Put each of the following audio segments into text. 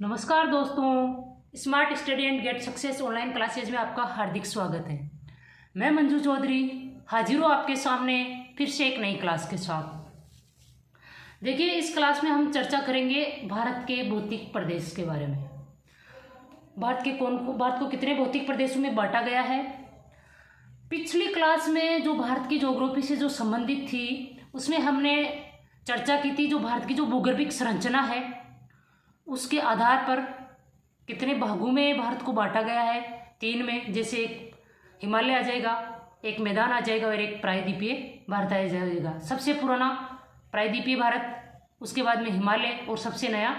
नमस्कार दोस्तों, smart study and get success online classes में आपका हार्दिक स्वागत है। मैं मंजू चौधरी हाजिर हूँ आपके सामने फिर से एक नई क्लास के साथ। देखिए, इस क्लास में हम चर्चा करेंगे भारत के भौतिक प्रदेश के बारे में। भारत को कितने भौतिक प्रदेशों में बांटा गया है। पिछली क्लास में जो भारत की ज्योग्राफी से जो संबंधित थी उसमें हमने चर्चा की थी जो भारत की जो भूगर्भिक संरचना है उसके आधार पर कितने भागों में भारत को बांटा गया है। 3 में, जैसे एक हिमालय आ जाएगा, एक मैदान आ जाएगा और एक प्रायद्वीपीय भारत आ जाएगा। सबसे पुराना प्रायद्वीपीय भारत, उसके बाद में हिमालय और सबसे नया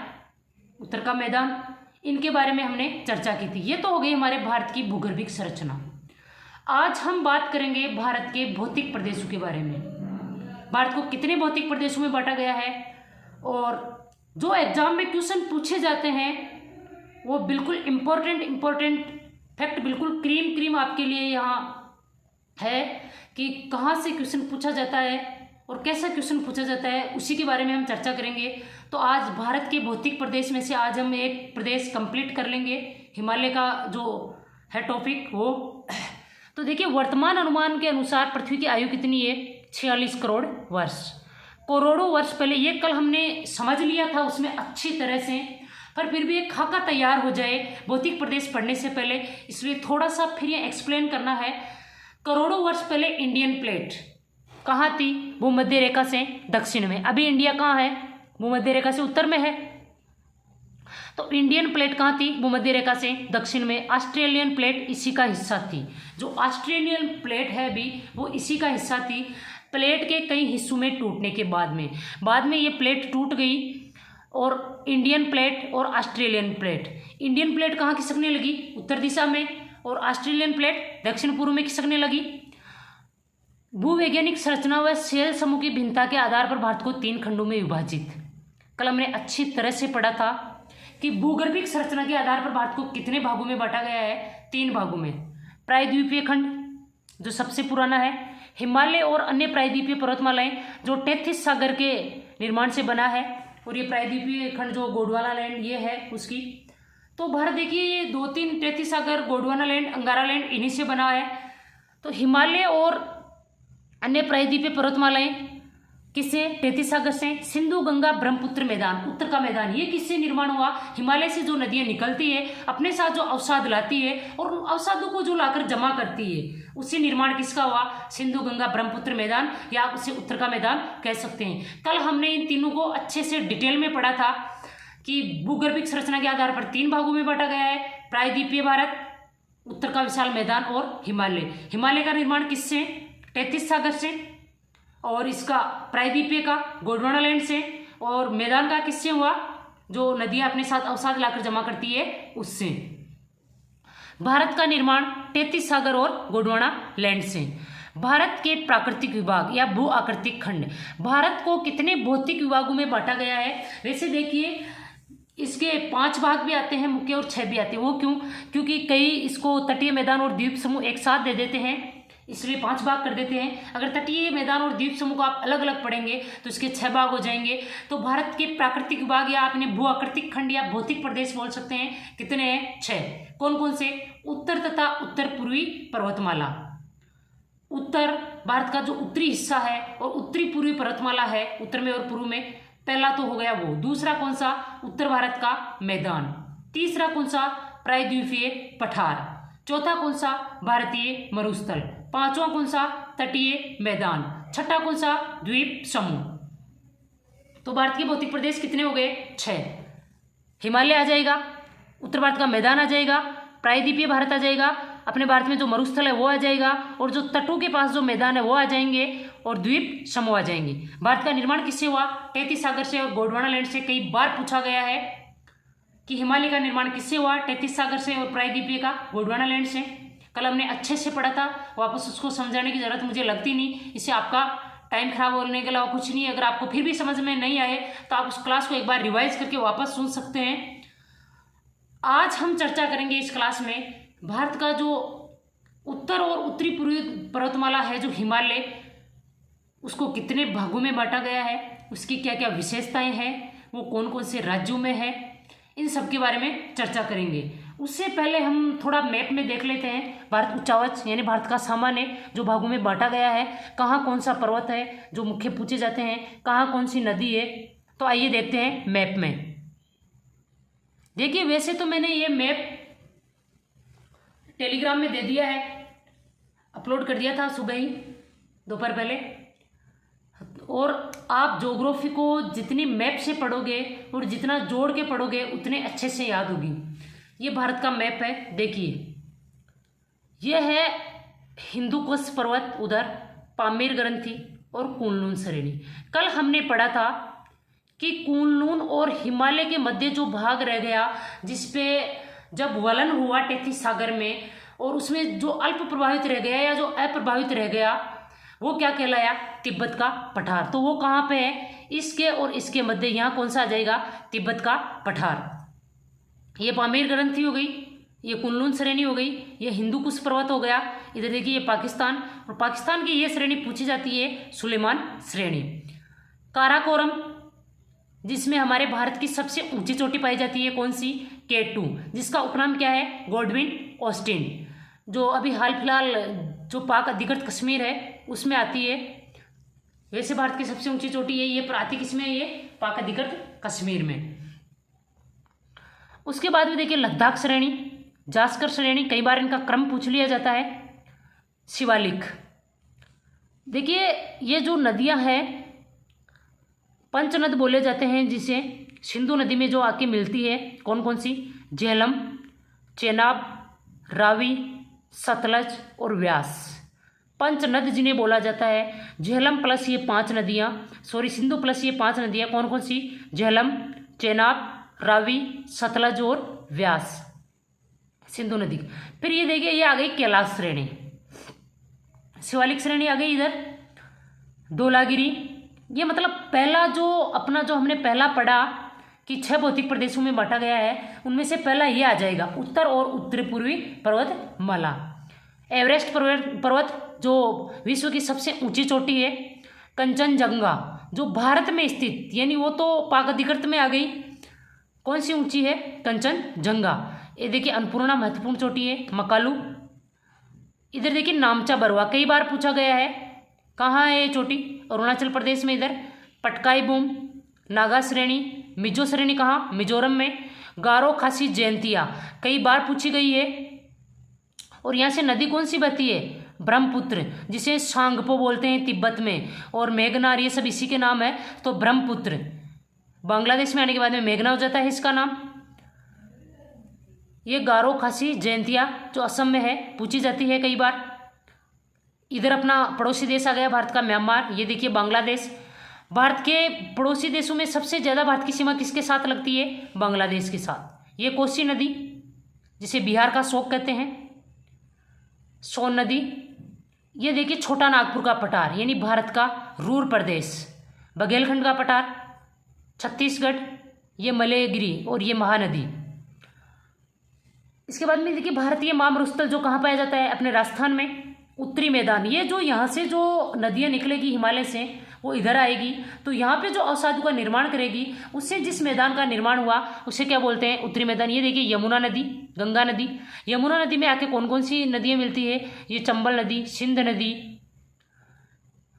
उत्तर का मैदान। इनके बारे में हमने चर्चा की थी। ये तो हो गई हमारे भारत की भूगर्भिक संरचना। आज हम बात करेंगे भारत के भौतिक प्रदेशों के बारे में। भारत को कितने भौतिक प्रदेशों में बांटा गया है और जो एग्जाम में क्वेश्चन पूछे जाते हैं वो बिल्कुल इम्पोर्टेंट फैक्ट, बिल्कुल क्रीम आपके लिए यहाँ है कि कहाँ से क्वेश्चन पूछा जाता है और कैसा क्वेश्चन पूछा जाता है, उसी के बारे में हम चर्चा करेंगे। तो आज भारत के भौतिक प्रदेश में से आज हम एक प्रदेश कंप्लीट कर लेंगे, हिमालय का जो है टॉपिक वो। तो देखिए, वर्तमान अनुमान के अनुसार पृथ्वी की आयु कितनी है? 46 करोड़ वर्ष। करोड़ों वर्ष पहले, ये कल हमने समझ लिया था उसमें अच्छी तरह से, पर फिर भी एक खाका तैयार हो जाए भौतिक प्रदेश पढ़ने से पहले, इसलिए थोड़ा सा फिर ये एक्सप्लेन करना है। करोड़ों वर्ष पहले इंडियन प्लेट कहाँ थी? भूमध्य रेखा से दक्षिण में। अभी इंडिया कहाँ है? भूमध्य रेखा से उत्तर में है। तो इंडियन प्लेट कहाँ थी? भूमध्य रेखा से दक्षिण में। ऑस्ट्रेलियन प्लेट इसी का हिस्सा थी। जो ऑस्ट्रेलियन प्लेट है अभी वो इसी का हिस्सा थी। प्लेट के कई हिस्सों में टूटने के बाद में ये प्लेट टूट गई और इंडियन प्लेट और ऑस्ट्रेलियन प्लेट, इंडियन प्लेट कहाँ खिसकने लगी? उत्तर दिशा में, और ऑस्ट्रेलियन प्लेट दक्षिण पूर्व में खिसकने लगी। भूवैज्ञानिक संरचना व शेल समूह की भिन्नता के आधार पर भारत को 3 खंडों में विभाजित, कल हमने अच्छी तरह से पढ़ा था कि भूगर्भिक संरचना के आधार पर भारत को कितने भागों में बांटा गया है? 3 भागों में। प्रायद्वीपीय खंड जो सबसे पुराना है, हिमालय और अन्य प्रायद्वीपीय पर्वतमालाएं जो 33 सागर के निर्माण से बना है, और ये प्रायद्वीपीय खंड जो गोंडवाना लैंड ये है उसकी। तो भारत देखिए, ये 2-3 33 सागर, गोंडवाना लैंड, अंगारा लैंड इन्हीं से बना है। तो हिमालय और अन्य प्रायद्वीपीय पर्वतमालाएं किससे? 33 सागर से। सिंधु गंगा ब्रह्मपुत्र मैदान, उत्तर का मैदान, ये किससे निर्माण हुआ? हिमालय से जो नदियां निकलती है अपने साथ जो अवसाद लाती है और उन अवसादों को जो लाकर जमा करती है, उससे निर्माण किसका हुआ? सिंधु गंगा ब्रह्मपुत्र मैदान, या उसे उत्तर का मैदान कह सकते हैं। कल हमने इन तीनों को अच्छे से डिटेल में पढ़ा था कि भूगर्भिक संरचना के आधार पर 3 भागों में बांटा गया है। प्रायद्वीपीय भारत, उत्तर का विशाल मैदान और हिमालय। हिमालय का निर्माण किससे? 33 सागर से, और इसका प्रायद्वीपीय का गोंडवाना लैंड से, और मैदान का किससे हुआ? जो नदियां अपने साथ अवसाद लाकर जमा करती है उससे। भारत का निर्माण 33 सागर और गोंडवाना लैंड से। भारत के प्राकृतिक विभाग या भू आकृतिक खंड, भारत को कितने भौतिक विभागों में बांटा गया है? वैसे देखिए, इसके 5 भाग भी आते हैं मुख्य और 6 भी आते हैं। वो क्यों? क्योंकि कई इसको तटीय मैदान और द्वीप समूह एक साथ दे देते हैं, इसलिए 5 भाग कर देते हैं। अगर तटीय मैदान और द्वीप समूह को आप अलग अलग पढ़ेंगे तो इसके 6 भाग हो जाएंगे। तो भारत के प्राकृतिक विभाग या आपने भू आकृतिक खंड या भौतिक प्रदेश बोल सकते हैं। कितने हैं? 6। कौन कौन से? उत्तर तथा उत्तर पूर्वी पर्वतमाला। उत्तर भारत का जो उत्तरी हिस्सा है और उत्तरी पूर्वी पर्वतमाला है, उत्तर में और पूर्व में। पहला तो हो गया वो। दूसरा कौन सा? उत्तर भारत का मैदान। तीसरा कौन सा? प्रायद्वीपीय पठार। चौथा कौन सा? भारतीय मरुस्थल। 5वां कौन सा? तटीय मैदान। 6ठा कौन सा? द्वीप समूह। तो भारत के भौतिक प्रदेश कितने हो गए? 6। हिमालय आ जाएगा, उत्तर भारत का मैदान आ जाएगा, प्रायद्वीपीय भारत आ जाएगा, अपने भारत में जो मरुस्थल है वो आ जाएगा, और जो तटों के पास जो मैदान है वो आ जाएंगे, और द्वीप समूह आ जाएंगे। भारत का निर्माण किससे हुआ? 33 सागर से और गोंडवाना लैंड से। कई बार पूछा गया है कि हिमालय का निर्माण किससे हुआ? 33 सागर से, और प्रायद्वीपीय का गोंडवाना लैंड से। कल हमने अच्छे से पढ़ा था, वापस उसको समझाने की जरूरत मुझे लगती नहीं। इससे आपका टाइम खराब होने के अलावा कुछ नहीं है। अगर आपको फिर भी समझ में नहीं आए तो आप उस क्लास को एक बार रिवाइज करके वापस सुन सकते हैं। आज हम चर्चा करेंगे इस क्लास में भारत का जो उत्तर और उत्तरी पूर्वी पर्वतमाला है, जो हिमालय, उसको कितने भागों में बांटा गया है, उसकी क्या क्या विशेषताएं हैं, वो कौन कौन से राज्यों में है, इन सब के बारे में चर्चा करेंगे। उससे पहले हम थोड़ा मैप में देख लेते हैं भारत उच्चावच यानी भारत का सामान्य जो भागों में बांटा गया है, कहाँ कौन सा पर्वत है जो मुख्य पूछे जाते हैं, कहाँ कौन सी नदी है। तो आइए देखते हैं मैप में। देखिए वैसे तो मैंने ये मैप टेलीग्राम में दे दिया है, अपलोड कर दिया था सुबह ही, दोपहर पहले। और आप ज्योग्राफी को जितनी मैप से पढ़ोगे और जितना जोड़ के पढ़ोगे उतने अच्छे से याद होगी। ये भारत का मैप है, देखिए यह है हिंदुकुश पर्वत, उधर पामीर ग्रंथि और कुनलुन श्रेणी। कल हमने पढ़ा था कि कुनलुन और हिमालय के मध्य जो भाग रह गया, जिसपे जब वलन हुआ टेथिस सागर में, और उसमें जो अल्प प्रभावित रह गया या जो अप्रभावित रह गया, वो क्या कहलाया? तिब्बत का पठार। तो वो कहाँ पे है? इसके और इसके मध्य, यहाँ कौन सा आ जाएगा? तिब्बत का पठार। ये पामीर ग्रंथि हो गई, ये कुनलुन श्रेणी हो गई, ये हिंदुकुश पर्वत हो गया। इधर देखिए ये पाकिस्तान, और पाकिस्तान की ये श्रेणी पूछी जाती है सुलेमान श्रेणी। काराकोरम, जिसमें हमारे भारत की सबसे ऊंची चोटी पाई जाती है, कौन सी? K2, जिसका उपनाम क्या है? गॉडविन ऑस्टिन, जो अभी हाल फिलहाल जो पाक अधिकृत कश्मीर है उसमें आती है। वैसे भारत की सबसे ऊंची चोटी है ये, आती किसमें? ये पाक अधिकृत कश्मीर में। उसके बाद में देखिए लद्दाख श्रेणी, जास्कर श्रेणी, कई बार इनका क्रम पूछ लिया जाता है। शिवालिक, देखिए ये जो नदियां हैं पंचनद बोले जाते हैं, जिसे सिंधु नदी में जो आके मिलती है, कौन कौन सी? झेलम, चेनाब, रावी, सतलज और व्यास। पंचनद जिन्हें बोला जाता है। झेलम प्लस ये 5 नदियाँ, सिंधु प्लस ये 5 नदियाँ, कौन कौन सी? झेलम, चेनाब, रावी, सतलज और व्यास, सिंधु नदी। फिर ये देखिए ये आ गई कैलाश श्रेणी, शिवालिक श्रेणी आ गई इधर। धौलागिरी, ये मतलब पहला जो अपना जो हमने पहला पढ़ा कि 6 भौतिक प्रदेशों में बांटा गया है, उनमें से पहला ये आ जाएगा, उत्तर और उत्तरी पूर्वी पर्वतमाला। एवरेस्ट पर्वत जो विश्व की सबसे ऊंची चोटी है। कंचनजंगा जो भारत में स्थित, यानी वो तो पाक अधिकृत में आ गई, कौन सी ऊंची है? कंचनजंगा। ये देखिए अन्नपूर्णा महत्वपूर्ण चोटी है। मकालू, इधर देखिए नामचा बरवा, कई बार पूछा गया है, कहाँ है ये चोटी? अरुणाचल प्रदेश में। इधर पटकाई बूम, नागा श्रेणी, मिजो श्रेणी कहाँ? मिजोरम में। गारो खासी जयंतिया, कई बार पूछी गई है। और यहाँ से नदी कौन सी बहती है? ब्रह्मपुत्र, जिसे सांगपो बोलते हैं तिब्बत में, और मेघना, ये सब इसी के नाम है। तो ब्रह्मपुत्र बांग्लादेश में आने के बाद में मेघना हो जाता है इसका नाम। ये गारो खासी जयंतिया जो असम में है, पूछी जाती है कई बार। इधर अपना पड़ोसी देश आ गया भारत का, म्यांमार। ये देखिए बांग्लादेश। भारत के पड़ोसी देशों में सबसे ज़्यादा भारत की सीमा किसके साथ लगती है? बांग्लादेश के साथ। ये कोसी नदी, जिसे बिहार का शोक कहते हैं, सोन नदी। ये देखिए छोटा नागपुर का पठार, यानी भारत का रूर प्रदेश। बघेलखंड का पठार छत्तीसगढ़, ये मलयगिरी और ये महानदी। इसके बाद में देखिए भारतीय मामरुस्थल जो कहाँ पाया जाता है? अपने राजस्थान में। उत्तरी मैदान, ये जो यहाँ से जो नदियाँ निकलेगी हिमालय से, वो इधर आएगी, तो यहाँ पे जो अवसादों का निर्माण करेगी, उससे जिस मैदान का निर्माण हुआ उसे क्या बोलते हैं? उत्तरी मैदान। ये देखिए यमुना नदी, गंगा नदी। यमुना नदी में आके कौन कौन सी नदियाँ मिलती है? ये चंबल नदी, सिंध नदी,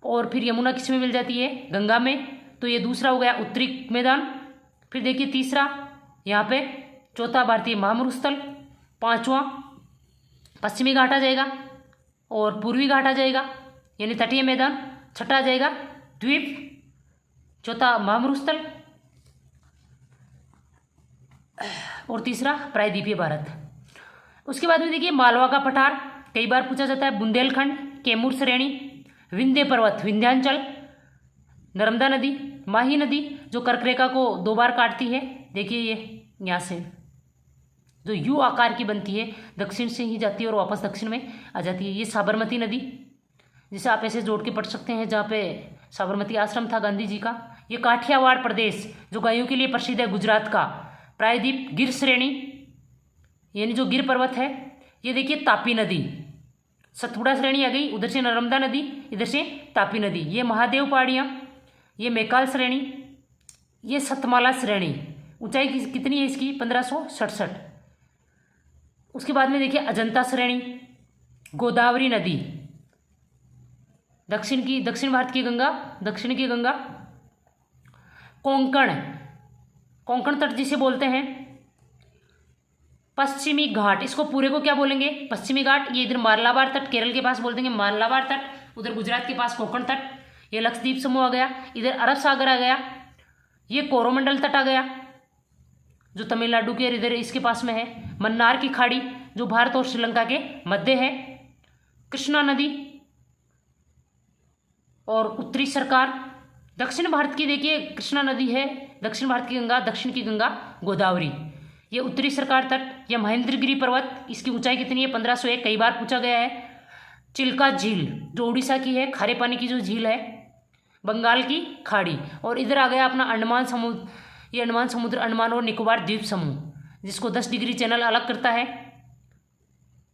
और फिर यमुना किस में मिल जाती है? गंगा में। तो ये दूसरा हो गया उत्तरी मैदान। फिर देखिए तीसरा यहाँ पे, चौथा भारतीय महामरुस्थल, पांचवा पश्चिमी घाट आ जाएगा और पूर्वी घाट आ जाएगा, यानी तटीय मैदान। छठा आ जाएगा द्वीप, चौथा महामरुस्थल, और तीसरा प्रायद्वीपीय भारत। उसके बाद में देखिए मालवा का पठार, कई बार पूछा जाता है। बुंदेलखंड, कैमूर श्रेणी, विंध्य पर्वत, विंध्यांचल, नर्मदा नदी, माही नदी जो कर्करेखा को 2 बार काटती है। देखिए ये यहाँ से जो यू आकार की बनती है, दक्षिण से ही जाती है और वापस दक्षिण में आ जाती है। ये साबरमती नदी, जिसे आप ऐसे जोड़ के पढ़ सकते हैं, जहाँ पे साबरमती आश्रम था गांधी जी का। ये काठियावाड़ प्रदेश जो गायों के लिए प्रसिद्ध है, गुजरात का। प्रायद्वीप, गिर श्रेणी, यानी जो गिर पर्वत है। ये देखिए तापी नदी, सतपुड़ा श्रेणी आ गई, उधर से नर्मदा नदी, इधर से तापी नदी। ये महादेव पहाड़ियाँ, ये मैकाल श्रेणी, ये सतमाला श्रेणी, ऊंचाई कितनी है इसकी? 1567। उसके बाद में देखिए अजंता श्रेणी, गोदावरी नदी, दक्षिण भारत की गंगा, दक्षिण की गंगा, कोंकण तट जिसे बोलते हैं, पश्चिमी घाट, इसको पूरे को क्या बोलेंगे? पश्चिमी घाट। ये इधर मालाबार तट केरल के पास बोल देंगे मालाबार तट, उधर गुजरात के पास कोंकण तट, ये लक्षद्वीप समूह आ गया, इधर अरब सागर आ गया, ये कोरोमंडल तट आ गया जो तमिलनाडु के इधर इसके पास में है, मन्नार की खाड़ी जो भारत और श्रीलंका के मध्य है, कृष्णा नदी और उत्तरी सरकार। दक्षिण भारत की देखिए कृष्णा नदी है, दक्षिण भारत की गंगा, दक्षिण की गंगा गोदावरी, ये उत्तरी सरकार तट, यह महेंद्रगिरी पर्वत, इसकी ऊंचाई कितनी है? 1501, कई बार पूछा गया है। चिल्का झील जो उड़ीसा की है, खारे पानी की जो झील है, बंगाल की खाड़ी, और इधर आ गया अपना अंडमान समुद्र, ये अंडमान समुद्र, अंडमान और निकोबार द्वीप समूह जिसको 10 डिग्री चैनल अलग करता है।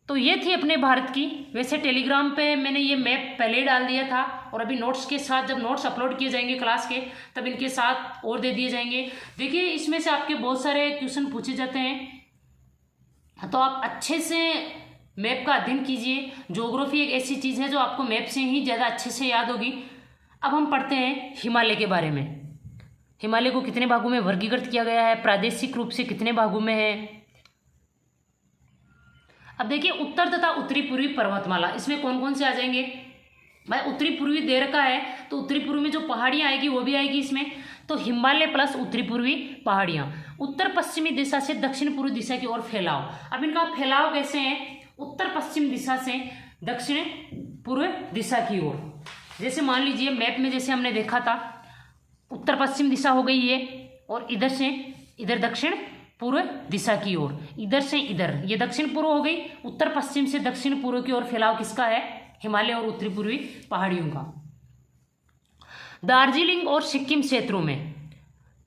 तो ये थी अपने भारत की। वैसे टेलीग्राम पे मैंने ये मैप पहले ही डाल दिया था और अभी नोट्स के साथ, जब नोट्स अपलोड किए जाएंगे क्लास के, तब इनके साथ और दे दिए जाएंगे। देखिए इसमें से आपके बहुत सारे क्वेश्चन पूछे जाते हैं, तो आप अच्छे से मैप का अध्ययन कीजिए। ज्योग्राफी एक ऐसी चीज़ है जो आपको मैप से ही ज़्यादा अच्छे से याद होगी। अब हम पढ़ते हैं हिमालय के बारे में। हिमालय को कितने भागों में वर्गीकृत किया गया है, प्रादेशिक रूप से कितने भागों में है। अब देखिए उत्तर तथा उत्तरी पूर्वी पर्वतमाला, इसमें कौन कौन से आ जाएंगे? भाई उत्तरी पूर्वी दे रखा है तो उत्तरी पूर्वी में जो पहाड़ियाँ आएगी वो भी आएगी इसमें, तो हिमालय प्लस उत्तरी पूर्वी पहाड़ियाँ। उत्तर पश्चिमी दिशा से दक्षिण पूर्वी दिशा की ओर फैलाव, अब इनका फैलाव कैसे है? उत्तर पश्चिम दिशा से दक्षिण पूर्व दिशा की ओर। जैसे मान लीजिए मैप में जैसे हमने देखा था, उत्तर पश्चिम दिशा हो गई ये, और इधर से इधर दक्षिण पूर्व दिशा की ओर, इधर से इधर ये दक्षिण पूर्व हो गई। उत्तर पश्चिम से दक्षिण पूर्व की ओर फैलाव किसका है? हिमालय और उत्तरी पूर्वी पहाड़ियों का। दार्जिलिंग और सिक्किम क्षेत्रों में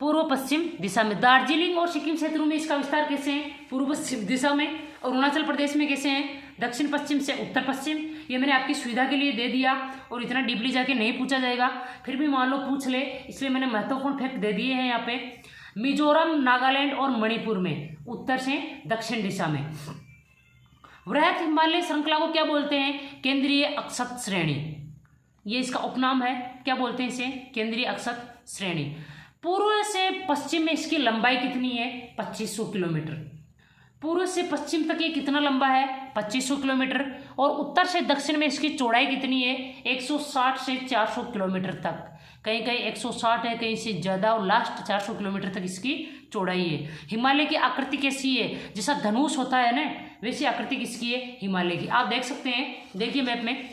पूर्व पश्चिम दिशा में, दार्जिलिंग और सिक्किम क्षेत्रों में इसका विस्तार कैसे है? पूर्व पश्चिम दिशा में। अरुणाचल प्रदेश में कैसे हैं? दक्षिण पश्चिम से उत्तर पश्चिम। ये मैंने आपकी सुविधा के लिए दे दिया और इतना डीपली जाके नहीं पूछा जाएगा, फिर भी मान लो पूछ ले, इसलिए मैंने महत्वपूर्ण फैक्ट दे दिए हैं यहाँ पे। मिजोरम, नागालैंड और मणिपुर में उत्तर से दक्षिण दिशा में। वृहत हिमालय श्रृंखला को क्या बोलते हैं? केंद्रीय अक्षत श्रेणी, ये इसका उपनाम है। क्या बोलते हैं इसे? केंद्रीय अक्षत श्रेणी। पूर्व से पश्चिम में इसकी लंबाई कितनी है? 2500 किलोमीटर। पूर्व से पश्चिम तक ये कितना लंबा है? 2500 किलोमीटर। और उत्तर से दक्षिण में इसकी चौड़ाई कितनी है? 160 से 400 किलोमीटर तक। कहीं कहीं 160 है, कहीं से ज़्यादा, और लास्ट 400 किलोमीटर तक इसकी चौड़ाई है। हिमालय की आकृति कैसी है? जैसा धनुष होता है ना, वैसी आकृति किसकी है? हिमालय की। आप देख सकते हैं, देखिए मैप में,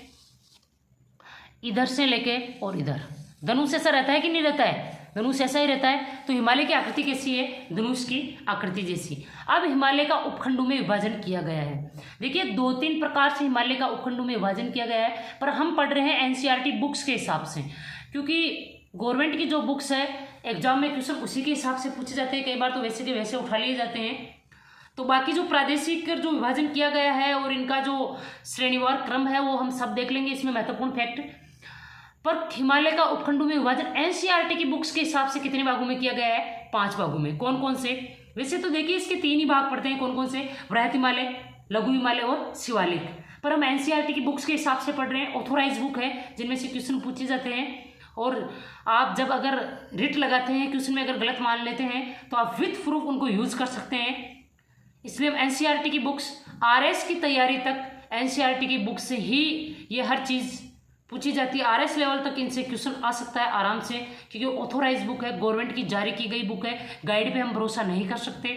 इधर से लेके और इधर धनुष ऐसा रहता है कि नहीं रहता है? धनुष ऐसा ही रहता है। तो हिमालय की आकृति कैसी है? धनुष की आकृति जैसी। अब हिमालय का उपखंडों में विभाजन किया गया है। देखिए 2-3 प्रकार से हिमालय का उपखंडों में विभाजन किया गया है, पर हम पढ़ रहे हैं एनसीईआरटी बुक्स के हिसाब से, क्योंकि गवर्नमेंट की जो बुक्स है एग्जाम में क्वेश्चन उसी के हिसाब से पूछे जाते हैं, कई बार तो वैसे के वैसे उठा लिए जाते हैं। तो बाकी जो प्रादेशिक जो विभाजन किया गया है और इनका जो श्रेणीवार क्रम है वो हम सब देख लेंगे, इसमें महत्वपूर्ण फैक्ट। पर हिमालय का उपखंडों में विभाजन एनसीईआरटी की बुक्स के हिसाब से कितने भागों में किया गया है? 5 भागों में। कौन कौन से? वैसे तो देखिए इसके 3 ही भाग पड़ते हैं। कौन कौन से? वृहत हिमालय, लघु हिमालय और शिवालिक। पर हम एनसीईआरटी की बुक्स के हिसाब से पढ़ रहे हैं। ऑथोराइज बुक है जिनमें से क्वेश्चन पूछे जाते हैं, और आप जब अगर रिट लगाते हैं क्वेश्चन में अगर गलत मान लेते हैं तो आप विथ प्रूफ उनको यूज कर सकते हैं। इसलिए हम एनसीईआरटी की बुक्स, आरएस की तैयारी तक एनसीईआरटी की बुक से ही ये हर चीज़ पूछी जाती है। आरएस लेवल तक इनसे क्वेश्चन आ सकता है आराम से, क्योंकि ऑथोराइज बुक है, गवर्नमेंट की जारी की गई बुक है, गाइड पे हम भरोसा नहीं कर सकते।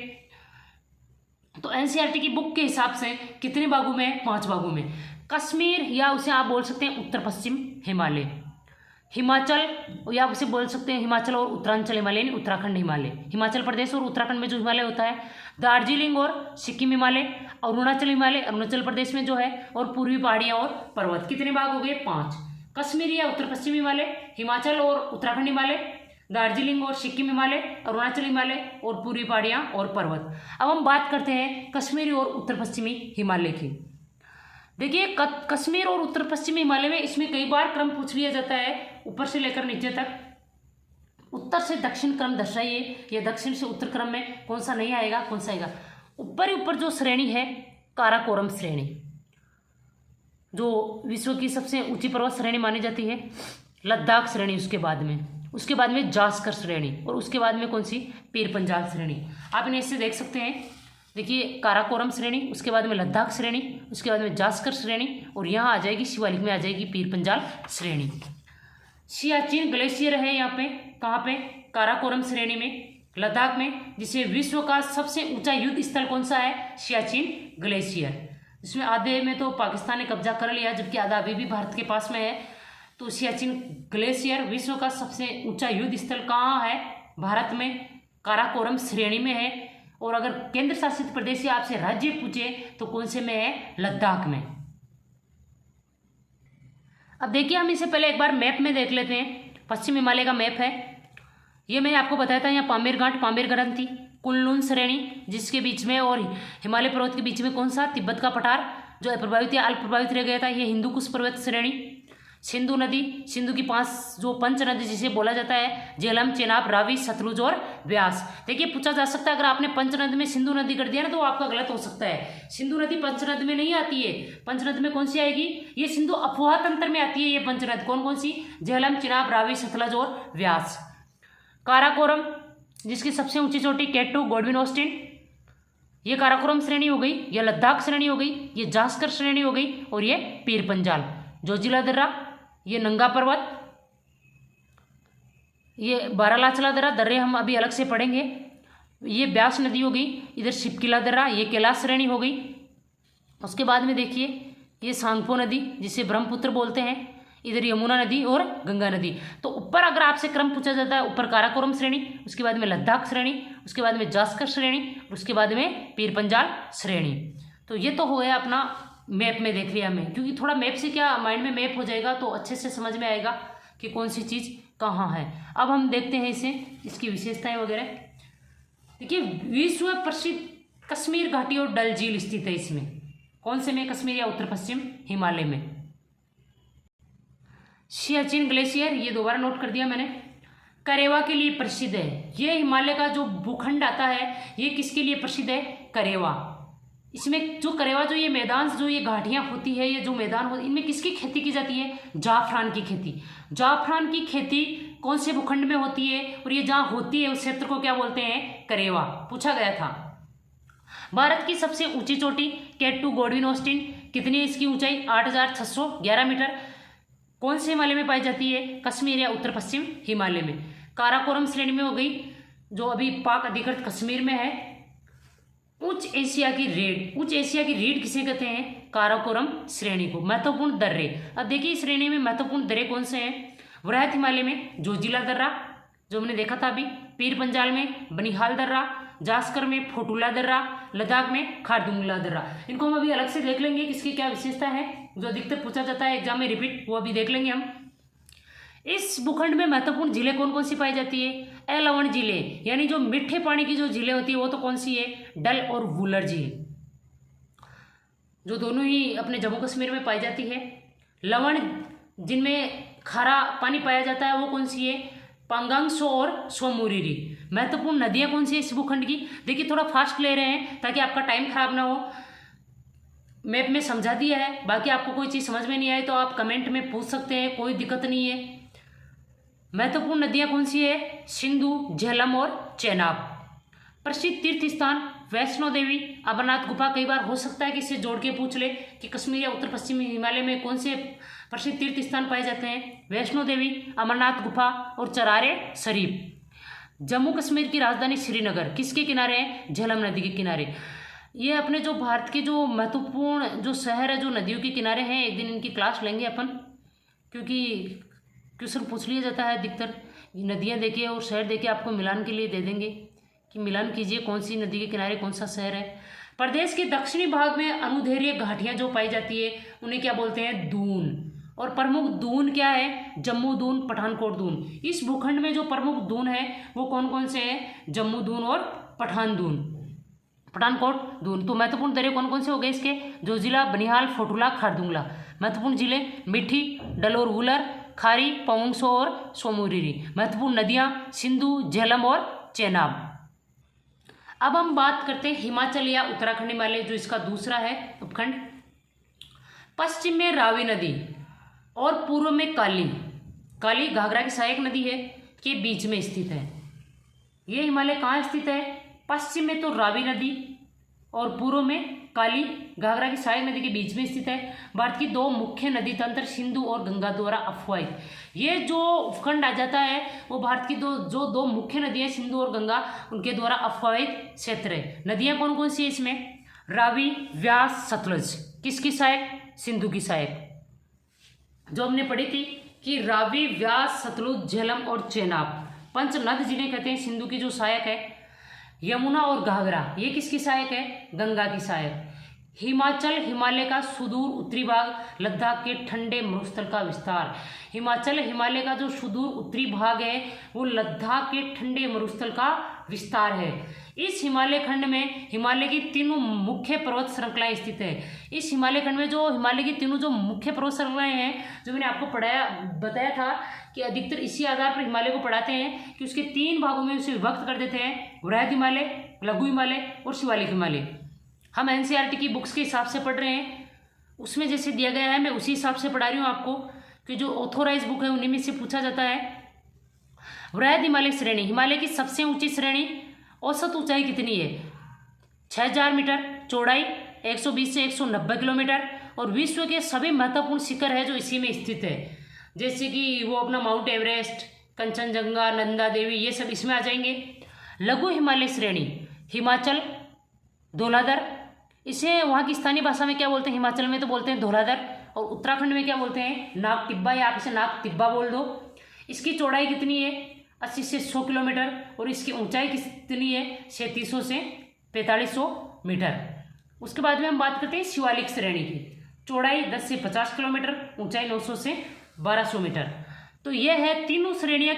तो एनसीईआरटी की बुक के हिसाब से कितने भागों में? 5 भागों में। कश्मीर, या उसे आप बोल सकते हैं उत्तर पश्चिम हिमालय, हिमाचल, या उसे बोल सकते हैं हिमाचल और उत्तरांचल हिमालय, यानी उत्तराखंड हिमालय। हिमाचल प्रदेश और उत्तराखंड में जो हिमालय होता है, दार्जिलिंग और सिक्किम हिमालय, अरुणाचल हिमालय अरुणाचल प्रदेश में जो है, और पूर्वी पहाड़ियाँ और पर्वत। कितने भाग हो गए? 5। कश्मीर या उत्तर पश्चिम हिमालय, हिमाचल और उत्तराखंड हिमालय, दार्जिलिंग और सिक्किम हिमालय, अरुणाचल हिमालय और पूर्वी पहाड़ियाँ और पर्वत। अब हम बात करते हैं कश्मीरी और उत्तर पश्चिमी हिमालय की। देखिए कश्मीर और उत्तर पश्चिमी हिमालय में इसमें कई बार क्रम पूछ लिया जाता है ऊपर से लेकर नीचे तक। उत्तर से दक्षिण क्रम दर्शाइए, या दक्षिण से उत्तर क्रम में कौन सा नहीं आएगा, कौन सा आएगा। ऊपर ही ऊपर जो श्रेणी है काराकोरम श्रेणी, जो विश्व की सबसे ऊंची पर्वत श्रेणी मानी जाती है, लद्दाख श्रेणी, उसके बाद में जास्कर श्रेणी, और उसके बाद में कौन सी, पीर पंजाल श्रेणी। आप इन्हें इससे देख सकते हैं, देखिए काराकोरम श्रेणी, उसके बाद में लद्दाख श्रेणी, उसके बाद में जास्कर श्रेणी, और यहाँ आ जाएगी शिवालिक में आ जाएगी पीर पंजाल श्रेणी। सियाचिन ग्लेशियर है यहाँ पे, कहाँ पे, काराकोरम श्रेणी में, लद्दाख में, जिसे विश्व का सबसे ऊंचा युद्ध स्थल कौन सा है, सियाचिन ग्लेशियर। इसमें आधे में तो पाकिस्तान ने कब्जा कर लिया, जबकि आधा अभी भी भारत के पास में है। तो सियाचिन ग्लेशियर विश्व का सबसे ऊंचा युद्ध स्थल कहाँ है, भारत में, काराकोरम श्रेणी में है। और अगर केंद्र शासित प्रदेश या आपसे राज्य पूछे तो कौन से में है, लद्दाख में। अब देखिए हम इसे पहले एक बार मैप में देख लेते हैं। पश्चिम हिमालय का मैप है, ये मैंने आपको बताया था। यहाँ पामीर घाट, पामीर ग्रंथि, कुनलुन श्रेणी जिसके बीच में, और हिमालय पर्वत के बीच में कौन सा, तिब्बत का पठार जो अप्रभावित या अल्प प्रभावित रह गया था, ये हिंदू कुश पर्वत श्रेणी। सिंधु नदी, सिंधु की 5 जो पंच नदी जिसे बोला जाता है, झेलम, चेनाब, रावी, सतलुज और व्यास। देखिए पूछा जा सकता है, अगर आपने पंच नदी में सिंधु नदी कर दिया ना तो आपका गलत हो सकता है। सिंधु नदी पंच नदी में नहीं आती है। पंच नदी में कौन सी आएगी, ये सिंधु अफवाह तंत्र में आती है। ये पंच नदी कौन कौन सी, झेलम, चेनाब, रावी, सतलज और व्यास। काराकोरम जिसकी सबसे ऊंची चोटी केटू, गॉडविन ऑस्टिन, ये काराकोरम श्रेणी हो गई, ये लद्दाख श्रेणी हो गई, ये जास्कर श्रेणी हो गई, और ये पीर पंजाल। जोजिला दर्रा, ये नंगा पर्वत, ये बारालाचला दर्रे हम अभी अलग से पढ़ेंगे। ये ब्यास नदी हो गई, इधर शिपकिला दर्रा, ये कैलाश श्रेणी हो गई। उसके बाद में देखिए ये सांगपो नदी जिसे ब्रह्मपुत्र बोलते हैं, इधर यमुना नदी और गंगा नदी। तो ऊपर अगर आपसे क्रम पूछा जाता है, ऊपर काराकोरम श्रेणी, उसके बाद में लद्दाख श्रेणी, उसके बाद में जास्कर श्रेणी, उसके बाद में पीर पंजाल श्रेणी। तो ये तो हो गया अपना मैप में देख लिया मैं, क्योंकि थोड़ा मैप से क्या माइंड में मैप हो जाएगा तो अच्छे से समझ में आएगा कि कौन सी चीज़ कहाँ है। अब हम देखते हैं इसे, इसकी विशेषताएं वगैरह। देखिए विश्व प्रसिद्ध कश्मीर घाटी और डल झील स्थित है इसमें, कौन से में, कश्मीर या उत्तर पश्चिम हिमालय में। सियाचिन ग्लेशियर, ये दोबारा नोट कर दिया मैंने, करेवा के लिए प्रसिद्ध है। ये हिमालय का जो भूखंड आता है ये किसके लिए प्रसिद्ध है, करेवा। इसमें जो करेवा, जो ये मैदान, जो ये घाटियाँ होती है, ये जो मैदान होती है, इनमें किसकी खेती की जाती है, जाफरान की खेती। जाफरान की खेती कौन से भूखंड में होती है, और ये जहाँ होती है उस क्षेत्र को क्या बोलते हैं, करेवा, पूछा गया था। भारत की सबसे ऊंची चोटी केटू, गॉडविन ऑस्टिन, कितनी है इसकी ऊंचाई, 8611 मीटर। कौन से हिमालय में पाई जाती है, कश्मीर या उत्तर पश्चिम हिमालय में। काराकोरम श्रेणी में हो गई, जो अभी पाक अधिकृत कश्मीर में है। उच्च एशिया की रेड, उच्च एशिया की रेड किसे कहते हैं, काराकोरम श्रेणी को। महत्वपूर्ण दर्रे, अब देखिए श्रेणी में महत्वपूर्ण दर्रे कौन से हैं। वृहत हिमालय में जोजिला दर्रा जो हमने देखा था अभी, पीर पंजाल में बनिहाल दर्रा, जास्कर में फोटुला दर्रा, लद्दाख में खारदुंगला दर्रा। इनको हम अभी अलग से देख लेंगे किसकी क्या विशेषता है, जो अधिकतर पूछा जाता है एग्जाम में रिपीट, वो अभी देख लेंगे हम। इस भूखंड में महत्वपूर्ण झीलें कौन कौन सी पाई जाती है, अलवण झीलें, यानी जो मीठे पानी की जो झीलें होती है वो तो कौन सी है, डल और वुलर झील, जो दोनों ही अपने जम्मू कश्मीर में पाई जाती है। लवण जिनमें खारा पानी पाया जाता है वो कौन सी है, पांगांग सो और सोमुरिरी। महत्वपूर्ण नदियां कौन सी है इस भूखंड की, देखिए थोड़ा फास्ट ले रहे हैं ताकि आपका टाइम खराब ना हो। मैप में समझा दिया है, बाकी आपको कोई चीज़ समझ में नहीं आए तो आप कमेंट में पूछ सकते हैं, कोई दिक्कत नहीं है। महत्वपूर्ण नदियां कौन सी है, सिंधु, झेलम और चेनाब। प्रसिद्ध तीर्थ स्थान वैष्णो देवी, अमरनाथ गुफा। कई बार हो सकता है कि इससे जोड़ के पूछ ले कि कश्मीर या उत्तर पश्चिमी हिमालय में कौन से प्रसिद्ध तीर्थ स्थान पाए जाते हैं, वैष्णो देवी, अमरनाथ गुफा और चरारे शरीफ। जम्मू कश्मीर की राजधानी श्रीनगर किसके किनारे है, झेलम नदी के किनारे। ये अपने जो भारत के जो महत्वपूर्ण जो शहर है जो नदियों के किनारे हैं, एक दिन इनकी क्लास लेंगे अपन, क्योंकि क्वेश्चन पूछ लिया जाता है अधिकतर। नदियाँ देखिए और शहर देखिए, आपको मिलान के लिए दे देंगे कि मिलान कीजिए कौन सी नदी के किनारे कौन सा शहर है। प्रदेश के दक्षिणी भाग में अनुदैर्ध्य घाटियाँ जो पाई जाती है उन्हें क्या बोलते हैं, दून। और प्रमुख दून क्या है, जम्मू दून, पठानकोट दून। इस भूखंड में जो प्रमुख दून है वो कौन कौन से हैं, जम्मू दून और पठान दून, पठानकोट दून। तो महत्वपूर्ण दर्रे कौन कौन से हो गए इसके, जोजिला, बनिहाल, फोटुला, खारदुंगला। महत्वपूर्ण जिले मिठी, डल और वुलर, खारी, पवंगसो और सोमुरिरी। महत्वपूर्ण नदियाँ सिंधु, झेलम और चेनाब। अब हम बात करते हैं हिमाचल या उत्तराखंड हिमालय, जो इसका दूसरा है उपखंड। पश्चिम में रावी नदी और पूर्व में काली, काली घाघरा की सहायक नदी है, के बीच में स्थित है। ये हिमालय कहाँ स्थित है? पश्चिम में तो रावी नदी और पूर्व में काली घाघरा की सहायक नदी के बीच में स्थित है। भारत की दो मुख्य नदी तंत्र सिंधु और गंगा द्वारा अफवाहित। ये जो उपखंड आ जाता है वो भारत की दो मुख्य नदियाँ सिंधु और गंगा, उनके द्वारा अफवाहित क्षेत्र है। नदियाँ कौन कौन सी है इसमें? रावी, व्यास, सतलुज। किसकी सहायक? सिंधु की सहायक। जो हमने पढ़ी थी कि रावी, व्यास, सतलुज, झेलम और चेनाब पंच नद जिन्हें कहते हैं सिंधु की जो सहायक है। यमुना और घाघरा ये किसकी सहायक है? गंगा की सहायक। हिमाचल हिमालय का सुदूर उत्तरी भाग, लद्दाख के ठंडे मरुस्थल का विस्तार। हिमाचल हिमालय का जो सुदूर उत्तरी भाग है वो लद्दाख के ठंडे मरुस्थल का विस्तार है। इस हिमालय खंड में हिमालय की तीनों मुख्य पर्वत श्रृंखलाएं स्थित है। इस हिमालय खंड में जो हिमालय की तीनों जो मुख्य पर्वत श्रृंखलाएं हैं, जो मैंने आपको बताया था कि अधिकतर इसी आधार पर हिमालय को पढ़ाते हैं कि उसके 3 भागों में उसे विभक्त कर देते हैं: वृहद हिमालय, लघु हिमालय और शिवालिक हिमालय। हम एनसीईआरटी की बुक्स के हिसाब से पढ़ रहे हैं, उसमें जैसे दिया गया है मैं उसी हिसाब से पढ़ा रही हूँ आपको, कि जो ऑथोराइज बुक है उन्हीं में से पूछा जाता है। वृहद हिमालय श्रेणी, हिमालय की सबसे ऊंची श्रेणी, औसत ऊंचाई कितनी है? 6000 मीटर, चौड़ाई 120 से 190 किलोमीटर, और विश्व के सभी महत्वपूर्ण शिखर है जो इसी में स्थित है, जैसे कि वो अपना माउंट एवरेस्ट, कंचनजंगा, नंदा देवी, ये सब इसमें आ जाएंगे। लघु हिमालय श्रेणी, हिमाचल, धौलाधर, इसे वहाँ की स्थानीय भाषा में क्या बोलते हैं? हिमाचल में तो बोलते हैं धौलाधर, और उत्तराखंड में क्या बोलते हैं? नाग टिब्बा, या आप इसे नाग टिब्बा बोल दो। इसकी चौड़ाई कितनी है? 80 से 100 किलोमीटर, और इसकी ऊंचाई कितनी है? 3700 से 4500 मीटर। उसके बाद में हम बात करते हैं शिवालिक श्रेणी की। चौड़ाई 10 से 50 किलोमीटर, ऊंचाई 900 से 1200 मीटर। तो यह है तीनों श्रेणियाँ।